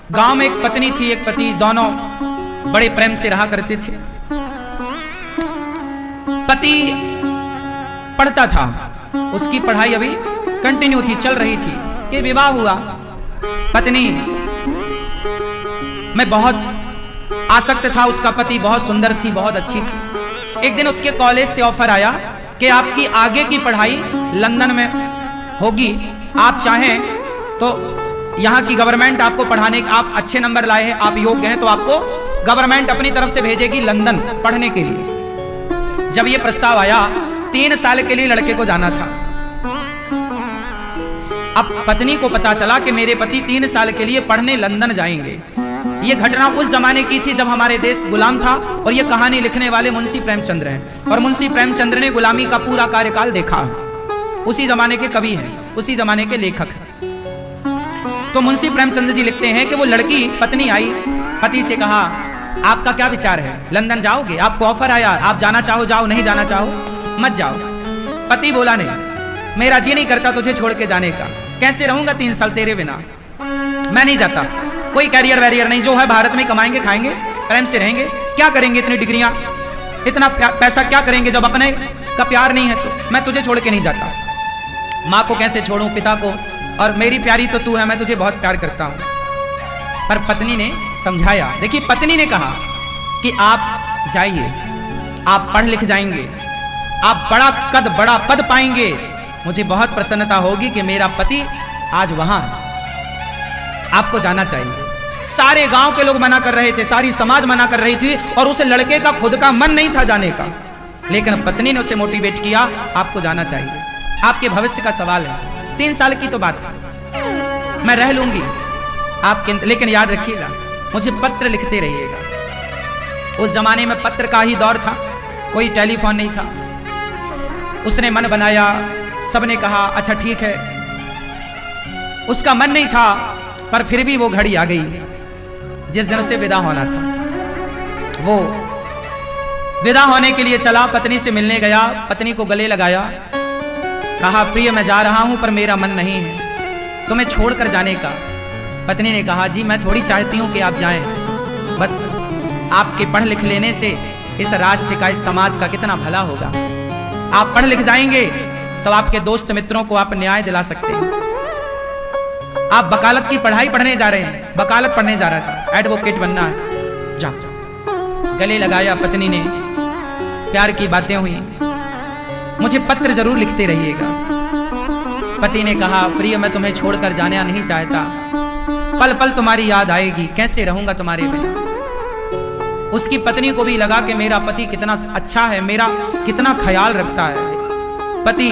गांव में एक पत्नी थी, एक पति, दोनों बड़े प्रेम से रहा करते थे। पति पढ़ता था, उसकी पढ़ाई अभी कंटिन्यू थी, चल रही थी कि विवाह हुआ। पत्नी में बहुत आसक्त था, उसका पति बहुत सुंदर थी, बहुत अच्छी थी। एक दिन उसके कॉलेज से ऑफर आया कि आपकी आगे की पढ़ाई लंदन में होगी, आप चाहें तो यहाँ की गवर्नमेंट आपको पढ़ाने, आप अच्छे नंबर लाए हैं, आप योग्य हैं, तो आपको गवर्नमेंट अपनी तरफ से भेजेगी लंदन पढ़ने के लिए। जब ये प्रस्ताव आया, 3 साल के लिए लड़के को जाना था। अब पत्नी को पता चला कि मेरे पति 3 साल के लिए पढ़ने लंदन जाएंगे। ये घटना उस जमाने की थी जब हमारे देश गुलाम था, और ये कहानी लिखने वाले मुंशी प्रेमचंद्र हैं, और मुंशी प्रेमचंद्र ने गुलामी का पूरा कार्यकाल देखा है। उसी जमाने के कवि हैं, उसी जमाने के लेखक हैं। तो मुंशी प्रेमचंद्र जी लिखते हैं कि वो लड़की, पत्नी आई, पति से कहा आपका क्या विचार है, लंदन जाओगे, आपको ऑफर आया, आप जाना चाहो जाओ, नहीं जाना चाहो मत जाओ। पति बोला नहीं, मेरा जी नहीं करता तुझे छोड़ के जाने का, कैसे रहूंगा 3 साल तेरे बिना, मैं नहीं जाता, कोई कैरियर वैरियर नहीं, जो है भारत में कमाएंगे, खाएंगे, प्रेम से रहेंगे, क्या करेंगे इतनी डिग्रियां, इतना पैसा क्या करेंगे जब अपने का प्यार नहीं है, तो मैं तुझे छोड़ के नहीं जाता। माँ को कैसे छोड़ूं, पिता को, और मेरी प्यारी तो तू है, मैं तुझे बहुत प्यार करता हूं। पर पत्नी ने समझाया, देखिए पत्नी ने कहा कि आप जाइए, आप पढ़ लिख जाएंगे, आप बड़ा कद, बड़ा पद पाएंगे, मुझे बहुत प्रसन्नता होगी कि मेरा पति आज वहां है, आपको जाना चाहिए। सारे गांव के लोग मना कर रहे थे, सारी समाज मना कर रही थी, और उस लड़के का खुद का मन नहीं था जाने का, लेकिन पत्नी ने उसे मोटिवेट किया, आपको जाना चाहिए, आपके भविष्य का सवाल है, 3 साल की तो बात है, मैं रह लूंगी आपके, लेकिन याद रखिएगा मुझे पत्र लिखते रहिएगा। उस जमाने में पत्र का ही दौर था, कोई टेलीफोन नहीं था। उसने मन बनाया, सबने कहा अच्छा ठीक है, उसका मन नहीं था, पर फिर भी वो घड़ी आ गई जिस दिन उसे विदा होना था। वो विदा होने के लिए चला, पत्नी से मिलने गया, पत्नी को गले लगाया, कहा प्रिय मैं जा रहा हूं पर मेरा मन नहीं है तुम्हें छोड़कर जाने का। पत्नी ने कहा जी मैं थोड़ी चाहती हूं कि आप जाएं, बस आपके पढ़ लिख लेने से इस राष्ट्र का, इस समाज का कितना भला होगा। आप पढ़ लिख जाएंगे तो आपके दोस्त मित्रों को आप न्याय दिला सकते हैं। आप वकालत की पढ़ाई पढ़ने जा रहे हैं, वकालत पढ़ने जा रहा था, एडवोकेट बनना है, जा। गले लगाया पत्नी ने, प्यार की बातें हुई, मुझे पत्र जरूर लिखते रहिएगा। पति ने कहा प्रिय मैं तुम्हें छोड़कर जाना नहीं चाहता, पल पल तुम्हारी याद आएगी, कैसे रहूंगा तुम्हारे बिना। उसकी पत्नी को भी लगा कि मेरा पति कितना अच्छा है, मेरा कितना ख्याल रखता है। पति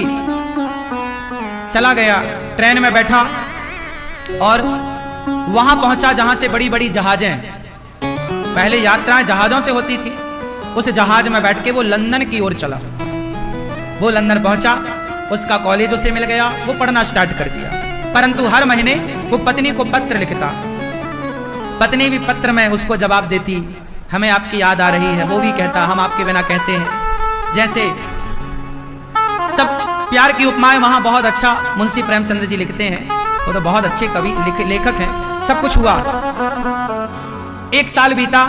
चला गया, ट्रेन में बैठा और वहां पहुंचा जहां से बड़ी बड़ी जहाजें, पहले यात्राएं जहाजों से होती थी, उस जहाज में बैठ के वो लंदन की ओर चला। वो लंदन पहुंचा, उसका कॉलेज उसे मिल गया, वो पढ़ना स्टार्ट कर दिया। परंतु हर महीने वो पत्नी को पत्र लिखता, पत्नी भी पत्र में उसको जवाब देती, हमें आपकी याद आ रही है, वो भी कहता हम आपके बिना कैसे हैं। जैसे सब प्यार की उपमाएं वहां बहुत अच्छा मुंशी प्रेमचंद्र जी लिखते हैं, वो तो बहुत अच्छे कवि लेखक हैं। सब कुछ हुआ, 1 साल बीता,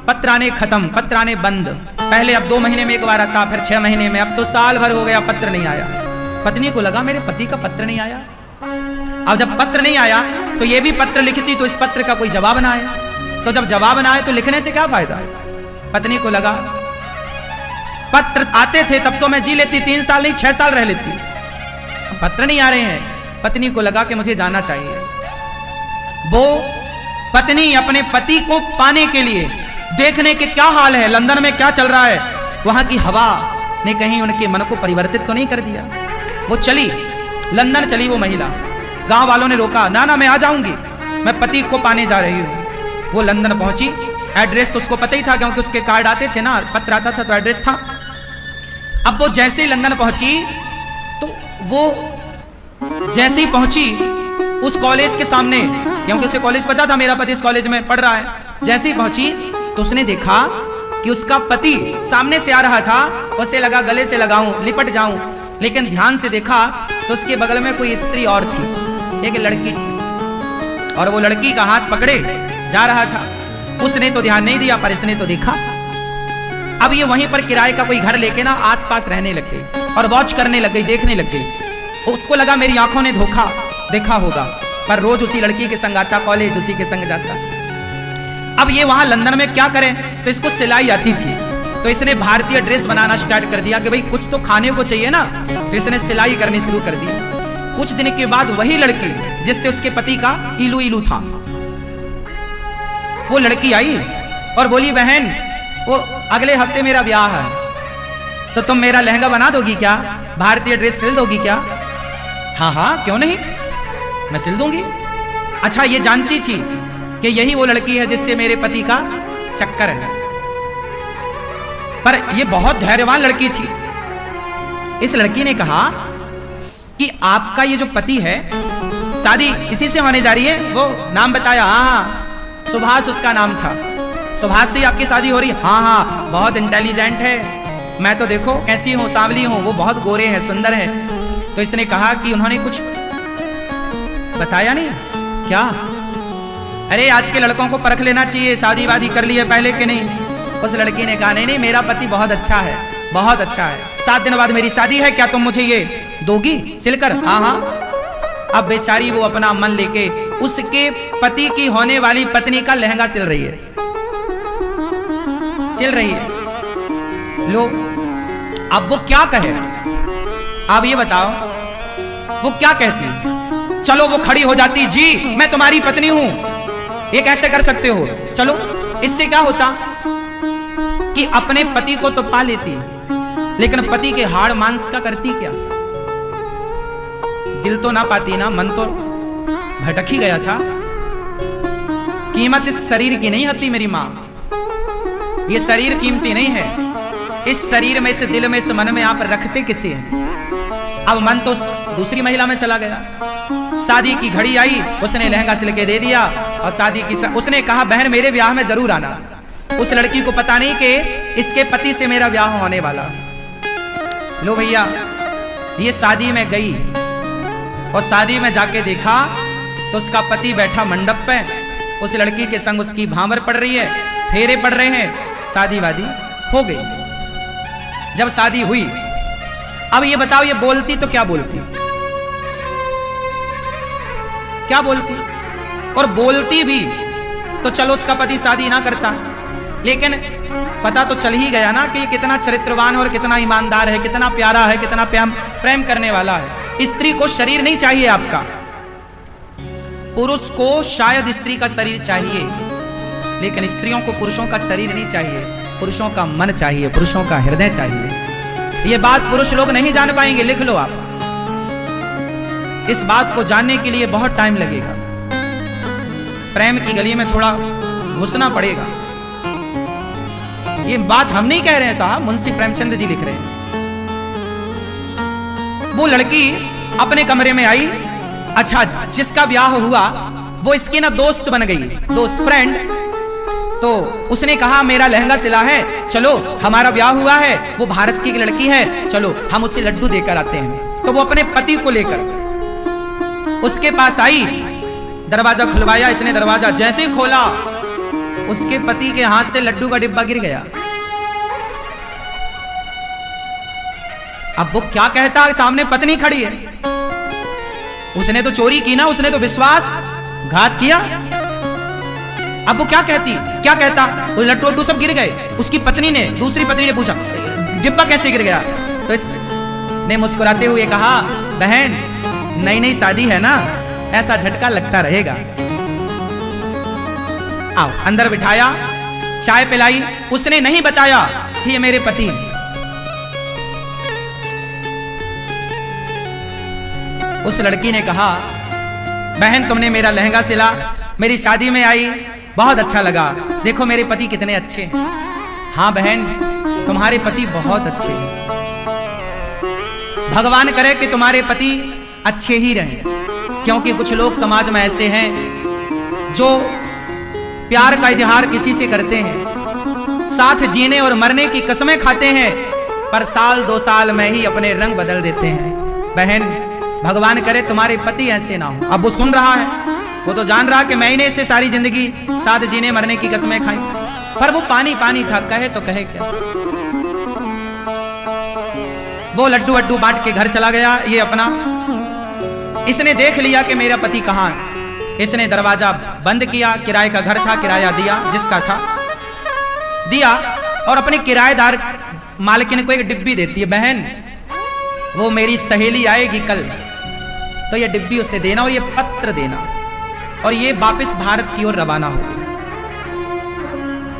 पत्र आने खत्म, पत्र आने बंद। पहले अब 2 महीने में एक बार आता, फिर 6 महीने में, अब तो साल भर हो गया पत्र नहीं आया। पत्नी को लगा मेरे पति का पत्र नहीं आया। अब जब पत्र नहीं आया तो ये भी पत्र लिखती तो इस पत्र का कोई जवाब ना आया, तो जब जवाब ना आए तो लिखने से क्या फायदा। पत्नी को लगा पत्र आते थे तब तो मैं जी लेती, 3 साल नहीं 6 साल रह लेती, पत्र नहीं आ रहे हैं। पत्नी को लगा कि मुझे जाना चाहिए। वो पत्नी अपने पति को पाने के लिए देखने के क्या हाल है, लंदन में क्या चल रहा है, वहां की हवा ने कहीं उनके मन को परिवर्तित तो नहीं कर दिया। वो चली, लंदन चली वो महिला। गांव वालों ने रोका, ना ना मैं आ जाऊंगी, मैं पति को पाने जा रही हूं। वो लंदन पहुंची, एड्रेस तो उसको पता ही था क्योंकि उसके कार्ड आते थे ना, पत्र आता था तो एड्रेस था। अब वो जैसे ही लंदन पहुंची तो वो जैसे ही पहुंची उस कॉलेज के सामने, क्योंकि उसे कॉलेज पता था मेरा पति इस कॉलेज में पढ़ रहा है, जैसे ही पहुंची तो उसने देखा कि उसका पति सामने से आ रहा था। उसे लगा गले से लगाऊं, लिपट जाऊं, लेकिन ध्यान से देखा तो उसके बगल में कोई स्त्री और थी, एक लड़की थी, और वो लड़की का हाथ पकड़े जा रहा था। उसने तो ध्यान नहीं दिया, पर इसने तो देखा। अब ये वहीं पर किराए का कोई घर लेके ना आसपास रहने लग गई और वॉच करने लग गई, देखने लग गई। उसको लगा मेरी आंखों ने धोखा देखा होगा, पर रोज उसी लड़की के संग आता, कॉलेज उसी के संग जाता। अब ये वहां लंदन में क्या करे, तो इसको सिलाई आती थी, तो इसने भारतीय ड्रेस बनाना स्टार्ट कर दिया कि भाई कुछ तो खाने को चाहिए ना, तो इसने सिलाई करनी शुरू कर दी। कुछ दिन के बाद वही लड़की जिससे उसके पति का इलू इलू था, वो लड़की आई और बोली बहन वो अगले हफ्ते मेरा ब्याह है, तो तुम मेरा लहंगा बना दोगी क्या, भारतीय ड्रेस सिल दोगी क्या? हाँ हाँ क्यों नहीं, मैं सिल दूंगी। अच्छा ये जानती थी कि यही वो लड़की है जिससे मेरे पति का चक्कर है, पर यह बहुत धैर्यवान लड़की थी। इस लड़की ने कहा कि आपका ये जो पति है, शादी इसी से होने जा रही है। वो नाम बताया, हाँ सुभाष उसका नाम था। सुभाष से आपकी शादी हो रही? हाँ हाँ, बहुत इंटेलिजेंट है, मैं तो देखो कैसी हूँ, सांवली हूँ, वो बहुत गोरे हैं, सुंदर है। तो इसने कहा कि उन्होंने कुछ बताया नहीं क्या? अरे आज के लड़कों को परख लेना चाहिए, शादी वादी कर ली है पहले कि नहीं। उस लड़की ने कहा नहीं नहीं, मेरा पति बहुत अच्छा है, बहुत अच्छा है, 7 दिन बाद मेरी शादी है, क्या तुम मुझे ये दोगी सिलकर? हाँ हाँ। अब बेचारी वो अपना मन लेके उसके पति की होने वाली पत्नी का लहंगा सिल रही है, सिल रही है। लो अब वो क्या कहे, आप ये बताओ वो क्या कहती? चलो वो खड़ी हो जाती, जी मैं तुम्हारी पत्नी हूं, ये कैसे कर सकते हो? चलो इससे क्या होता कि अपने पति को तो पा लेती, लेकिन पति के हाड़ मांस का करती क्या? दिल तो ना पाती ना, मन तो भटक ही गया था। कीमत इस शरीर की नहीं होती मेरी मां, ये शरीर कीमती नहीं है। इस शरीर में, इस दिल में, इस मन में आप रखते किसे हैं? अब मन तो दूसरी महिला में चला गया। शादी की घड़ी आई, उसने लहंगा सिल के दे दिया और शादी की उसने कहा बहन मेरे ब्याह में जरूर आना। उस लड़की को पता नहीं कि इसके पति से मेरा ब्याह होने वाला। लो भैया, ये शादी में गई और शादी में जाके देखा तो उसका पति बैठा मंडप पे, उस लड़की के संग उसकी भांवर पड़ रही है, फेरे पड़ रहे हैं, शादी वादी हो गई। जब शादी हुई, अब ये बताओ ये बोलती तो क्या बोलती, क्या बोलती? और बोलती भी तो चलो उसका पति शादी ना करता, लेकिन पता तो चल ही गया ना कि कितना चरित्रवान और कितना ईमानदार है, कितना प्यारा है, कितना प्रेम करने वाला है। स्त्री को शरीर नहीं चाहिए आपका, पुरुष को शायद स्त्री का शरीर चाहिए, लेकिन स्त्रियों को पुरुषों का शरीर नहीं चाहिए, पुरुषों का मन चाहिए, पुरुषों का हृदय चाहिए। ये बात पुरुष लोग नहीं जान पाएंगे, लिख लो आप। इस बात को जानने के लिए बहुत टाइम लगेगा, प्रेम की गली में थोड़ा घुसना पड़ेगा। ये बात हम नहीं कह रहे हैं साहब, मुंशी प्रेमचंद्र जी लिख रहे हैं। वो लड़की अपने कमरे में आई, अच्छा जिसका ब्याह हुआ वो इसकी ना दोस्त बन गई, दोस्त फ्रेंड। तो उसने कहा मेरा लहंगा सिला है, चलो हमारा ब्याह हुआ है, वो भारत की लड़की है, चलो हम उसे लड्डू देकर आते हैं। तो वो अपने पति को लेकर उसके पास आई, दरवाजा खुलवाया इसने, दरवाजा जैसे ही खोला उसके पति के हाथ से लड्डू का डिब्बा गिर गया। अब वो क्या कहता है, सामने पत्नी खड़ी है, उसने तो चोरी की ना, उसने तो विश्वासघात किया। अब वो क्या कहती, क्या कहता? वो लड्डू सब गिर गए। उसकी पत्नी ने, दूसरी पत्नी ने पूछा डिब्बा कैसे गिर गया? तो इसने मुस्कुराते हुए कहा बहन नई नई शादी है ना, ऐसा झटका लगता रहेगा। आओ, अंदर बिठाया, चाय पिलाई। उसने नहीं बताया कि ये मेरे पति हैं। उस लड़की ने कहा बहन तुमने मेरा लहंगा सिला, मेरी शादी में आई, बहुत अच्छा लगा, देखो मेरे पति कितने अच्छे हैं। हाँ बहन तुम्हारे पति बहुत अच्छे हैं, भगवान करे कि तुम्हारे पति अच्छे ही रहें, क्योंकि कुछ लोग समाज में ऐसे हैं जो प्यार का इजहार किसी से करते हैं, साथ जीने और मरने की कसमें खाते हैं, पर साल 2 साल में ही अपने रंग बदल देते हैं। बहन भगवान करे तुम्हारे पति ऐसे ना हो। अब वो सुन रहा है, वो तो जान रहा कि मैंने इससे सारी जिंदगी साथ जीने मरने की कसमें खाई, पर वो पानी पानी था, कहे तो कहे क्या। वो लड्डू वड्डू बांट के घर चला गया। ये अपना इसने देख लिया कि मेरा पति कहाँ है। इसने दरवाजा बंद किया, किराए का घर था, किराया दिया, जिसका था दिया, और अपने किराएदार मालकिन को एक डिब्बी देती है, बहन वो मेरी सहेली आएगी कल, तो ये डिब्बी उससे देना और ये पत्र देना, और ये वापस भारत की ओर रवाना हो।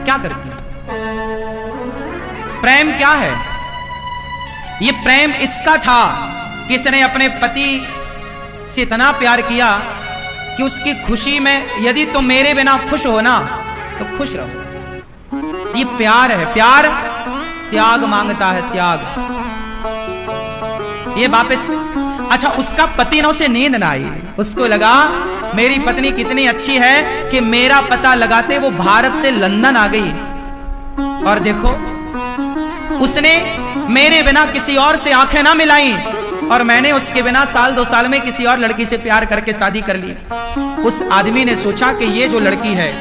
क्या करती? प्रेम क्या है? ये प्रेम इसका था कि इसने अपने पति से इतना प्यार किया कि उसकी खुशी में, यदि तुम मेरे बिना खुश हो ना तो खुश रहो। ये प्यार है। प्यार त्याग मांगता है, त्याग। ये वापस, अच्छा उसका पति ना, उसे नींद ना आई, उसको लगा मेरी पत्नी कितनी अच्छी है कि मेरा पता लगाते वो भारत से लंदन आ गई, और देखो उसने मेरे बिना किसी और से आंखें ना मिलाई, और मैंने उसके बिना साल 2 साल में किसी और लड़की से प्यार करके शादी कर ली। उस आदमी ने सोचा कि ये जो लड़की है,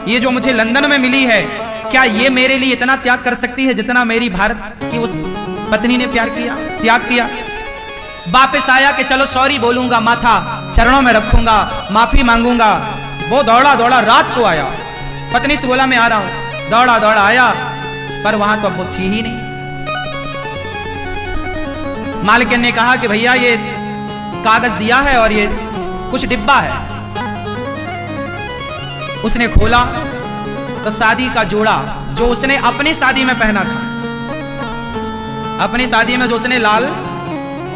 ये जो मुझे लंदन में मिली है, क्या ये मेरे लिए इतना त्याग कर सकती है जितना मेरी भारत की उस पत्नी ने प्यार किया, त्याग किया। वापस आया कि चलो सॉरी बोलूंगा, माथा चरणों में रखूंगा, माफी मांगूंगा। वो दौड़ा दौड़ा रात को आया, पत्नी से बोला मैं आ रहा हूं, दौड़ा दौड़ा आया, पर वहां तो अब वो थी ही नहीं। मालिक ने कहा कि भैया ये कागज दिया है और ये कुछ डिब्बा है। उसने खोला तो शादी का जोड़ा जो उसने अपनी शादी में पहना था, अपनी शादी में जो उसने लाल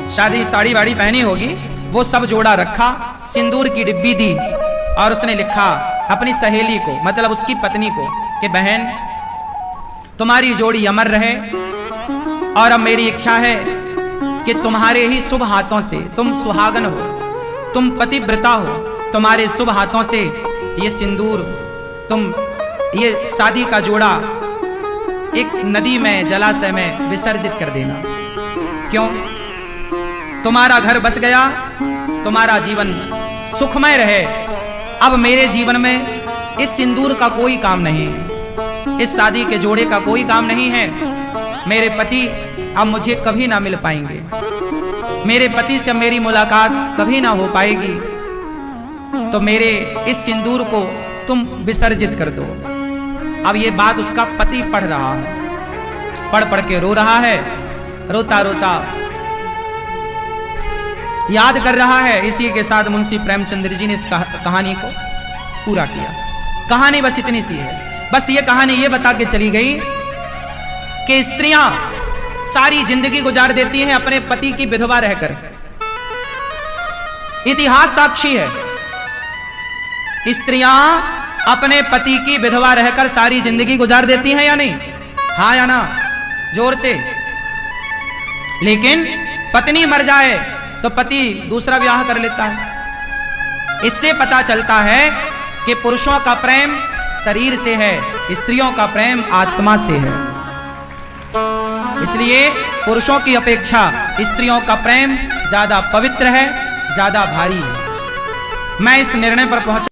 शादी साड़ी वाड़ी पहनी होगी, वो सब जोड़ा रखा, सिंदूर की डिब्बी दी, और उसने लिखा अपनी सहेली को, मतलब उसकी पत्नी को, कि बहन तुम्हारी जोड़ी अमर रहे, और अब मेरी इच्छा है कि तुम्हारे ही शुभ हाथों से, तुम सुहागन हो, तुम पतिव्रता हो, तुम्हारे शुभ हाथों से ये सिंदूर, तुम ये शादी का जोड़ा एक नदी में, जलाशय में विसर्जित कर देना। क्यों? तुम्हारा घर बस गया, तुम्हारा जीवन सुखमय रहे। अब मेरे जीवन में इस सिंदूर का कोई काम नहीं है, इस शादी के जोड़े का कोई काम नहीं है। मेरे पति अब मुझे कभी ना मिल पाएंगे, मेरे पति से मेरी मुलाकात कभी ना हो पाएगी, तो मेरे इस सिंदूर को तुम विसर्जित कर दो। अब ये बात उसका पति पढ़ रहा है, पढ़ पढ़ के रो रहा है, रोता रोता याद कर रहा है। इसी के साथ मुंशी प्रेमचंद्र जी ने इस कहानी को पूरा किया। कहानी बस इतनी सी है। बस ये कहानी ये बता के चली गई कि स्त्रियां सारी जिंदगी गुजार देती हैं अपने पति की विधवा रहकर। इतिहास साक्षी है, स्त्रियां अपने पति की विधवा रहकर सारी जिंदगी गुजार देती हैं या नहीं? हाँ या ना? जोर से। लेकिन पत्नी मर जाए तो पति दूसरा विवाह कर लेता है। इससे पता चलता है कि पुरुषों का प्रेम शरीर से है, स्त्रियों का प्रेम आत्मा से है। इसलिए पुरुषों की अपेक्षा स्त्रियों का प्रेम ज्यादा पवित्र है, ज्यादा भारी है। मैं इस निर्णय पर पहुंचा।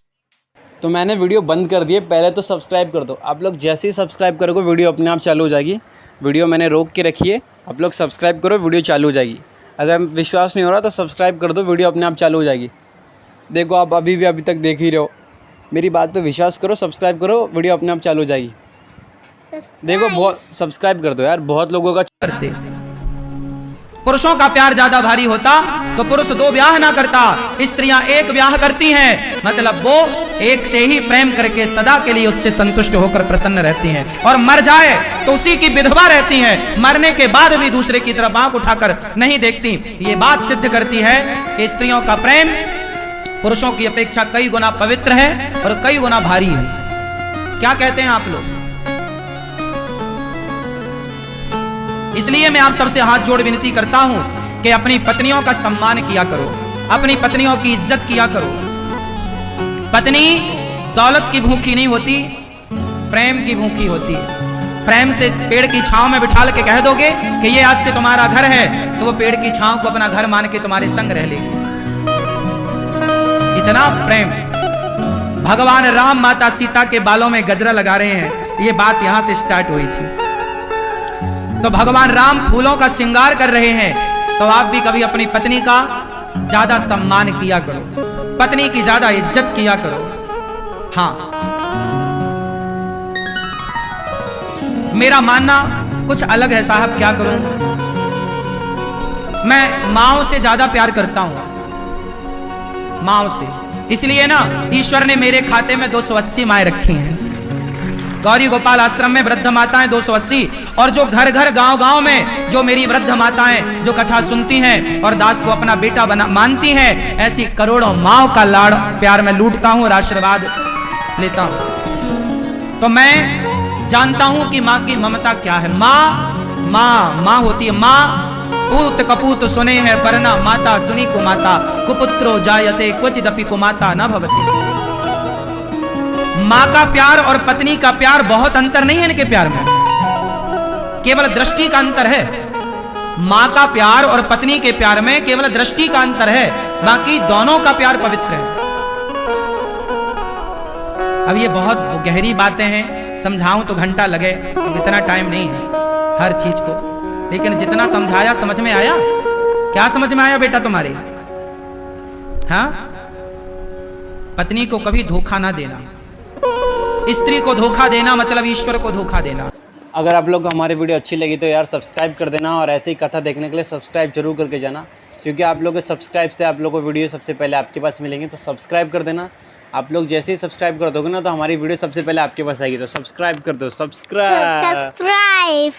तो मैंने वीडियो बंद कर दिए। पहले तो सब्सक्राइब कर दो। आप लोग जैसे ही सब्सक्राइब करोगे वीडियो अपने आप चालू हो जाएगी। वीडियो मैंने रोक के रखी है, आप लोग सब्सक्राइब करो, वीडियो चालू हो जाएगी। अगर विश्वास नहीं हो रहा तो सब्सक्राइब कर दो, वीडियो अपने आप चालू हो जाएगी। देखो आप अभी तक देख ही रहे हो, मेरी बात पे विश्वास करो, सब्सक्राइब करो, वीडियो अपने आप चालू हो जाएगी। देखो बहुत सब्सक्राइब कर दो यार, बहुत लोगों का करते। पुरुषों का प्यार ज्यादा भारी होता तो पुरुष 2 ब्याह ना करता, स्त्रियां 1 ब्याह करती हैं, मतलब वो एक से ही प्रेम करके सदा के लिए उससे संतुष्ट होकर प्रसन्न रहती हैं, और मर जाए तो उसी की विधवा रहती हैं, मरने के बाद भी दूसरे की तरफ आंख उठाकर नहीं देखती। ये बात सिद्ध करती है कि स्त्रियों का प्रेम पुरुषों की अपेक्षा कई गुना पवित्र है और कई गुना भारी है। क्या कहते हैं आप लोग? इसलिए मैं आप सबसे हाथ जोड़ विनती करता हूं कि अपनी पत्नियों का सम्मान किया करो, अपनी पत्नियों की इज्जत किया करो। पत्नी दौलत की भूखी नहीं होती, प्रेम की भूखी होती है। प्रेम से पेड़ की छांव में बिठा के कह दोगे कि ये आज से तुम्हारा घर है, तो वो पेड़ की छांव को अपना घर मान के तुम्हारे संग रह लेगी। इतना प्रेम। भगवान राम माता सीता के बालों में गजरा लगा रहे हैं, ये बात यहां से स्टार्ट हुई थी। तो भगवान राम फूलों का श्रृंगार कर रहे हैं, तो आप भी कभी अपनी पत्नी का ज्यादा सम्मान किया करो, पत्नी की ज्यादा इज्जत किया करो। हाँ, मेरा मानना कुछ अलग है साहब, क्या करूं, मैं माओ से ज्यादा प्यार करता हूं, माओ से। इसलिए ना ईश्वर ने मेरे खाते में 280 माएँ रखी हैं। गौरी गोपाल आश्रम में वृद्ध माताएं 280, और जो घर घर गांव गांव में जो मेरी वृद्ध माताएं जो कथा सुनती हैं और दास को अपना बेटा बना मानती हैं, ऐसी करोड़ों माओ का लाड़ प्यार में लूटता हूं और आशीर्वाद लेता हूं। तो मैं जानता हूं कि माँ की ममता क्या है। माँ होती है, माँ पूत कपूत सुने है परना, माता सुनी कुमाता, कुपुत्रो जायते क्वचिदपि कुमाता न भवति। माँ का प्यार और पत्नी का प्यार बहुत अंतर नहीं है इनके प्यार में, केवल दृष्टि का अंतर है। माँ का प्यार और पत्नी के प्यार में केवल दृष्टि का अंतर है, बाकी दोनों का प्यार पवित्र है। अब ये बहुत गहरी बातें हैं, समझाऊं तो घंटा लगे, इतना टाइम नहीं है हर चीज को, लेकिन जितना समझाया समझ में आया। क्या समझ में आया बेटा तुम्हारे? हाँ, पत्नी को कभी धोखा ना देना, स्त्री को धोखा देना मतलब ईश्वर को धोखा देना। अगर आप लोग को हमारी वीडियो अच्छी लगी तो यार सब्सक्राइब कर देना, और ऐसे ही कथा देखने के लिए सब्सक्राइब जरूर करके जाना, क्योंकि आप लोग के सब्सक्राइब से आप लोग को वीडियो सबसे पहले आपके पास मिलेंगे। तो सब्सक्राइब कर देना। आप लोग जैसे ही सब्सक्राइब कर दोगे ना, तो हमारी वीडियो सबसे पहले आपके पास आएगी। तो सब्सक्राइब कर दो, सब्सक्राइब।